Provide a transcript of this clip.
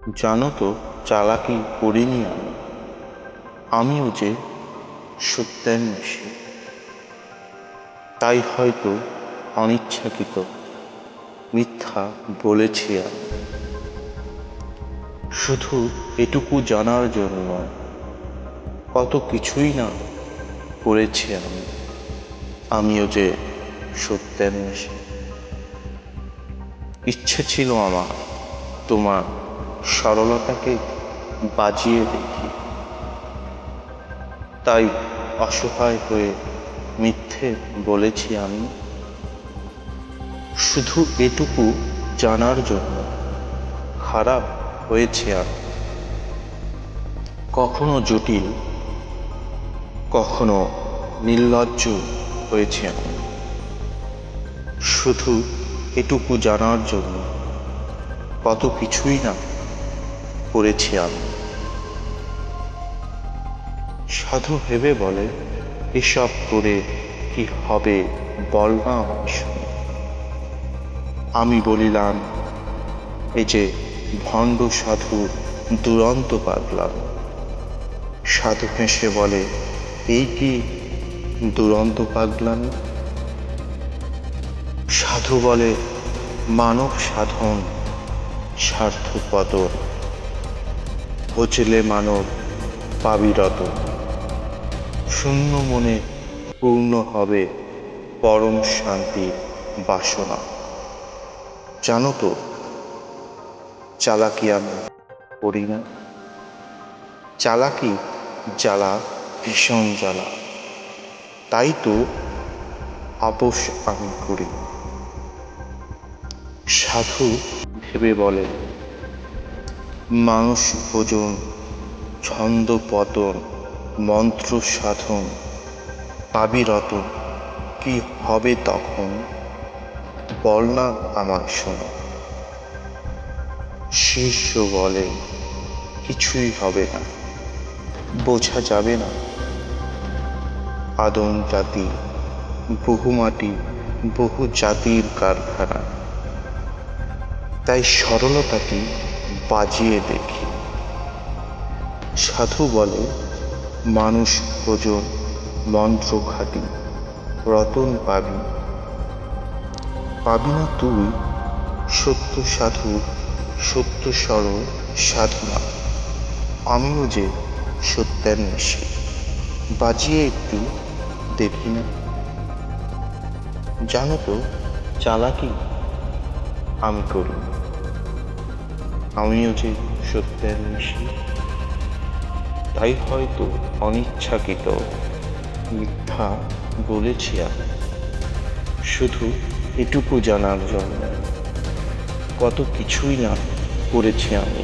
জানো তো, চালাকি করিনি আমি। আমিও যে সত্যান্বেষী, তাই হয়তো অনিচ্ছাকৃত মিথ্যা বলেছি আমি। শুধু এটুকু জানার জন্য কত কিছুই না করেছি আমি। আমিও যে সত্যান্বেষী। ইচ্ছে ছিল আমার তোমার সরলতাকে বাজিয়ে দেখি, তাই অসহায় হয়ে মিথ্যে বলেছি আমি। শুধু এটুকু জানার জন্য খারাপ হয়েছে আমি। কখনো জটিল, কখনো নির্লজ্জ হয়েছে আমি। শুধু এটুকু জানার জন্য কত কিছুই না করেছি আমি। সাধু ভেবে বলে, এসব করে কি হবে বল না আমায় শুনে। আমি বলিলাম, এই যে ভণ্ড সাধুর দুরন্ত পাগলাম। সাধু হেসে বলে, এই কি দুরন্ত পাগলামি? সাধু বলে, মানব সাধন স্বার্থপতন, ভজলে মানব পাবি রতন। শূন্য মনে পূর্ণ হবে পরম শান্তির বাসনা। জানো তো, চালাকি আমি করি না। চালাকি জ্বালা, ভীষণ জ্বালা, তাই তো আপোষ আমি করি। সাধু ভেবে বলে, মানুষ ভোজন, ছন্দ পতন, মন্ত্র সাধন, পাবি রতন, কি হবে তখন বল না আমায় শোনো। শিষ্য বলে, কিছুই হবে না, বোঝা যাবে না। আদম জাতি, বহু মাটি, বহু জাতির কারখানা, তাই সরলতাকে বাজিয়ে দেখি। সাধু বলে, মানুষ ভোজন, মন্ত্র খাটি, রতন পাবি। পাবি না তুই সত্য সাধু, সত্য সরল সাধনা। আমিও যে সত্যান্বেষী, বাজিয়ে একটু দেখি না। জানো তো, চালাকি আমি করি। আমিও যে সত্যান্বেষী, তাই হয়তো অনিচ্ছাকৃত মিথ্যা বলেছি আমি। শুধু এটুকু জানার জন্য কত কিছুই না করেছি আমি।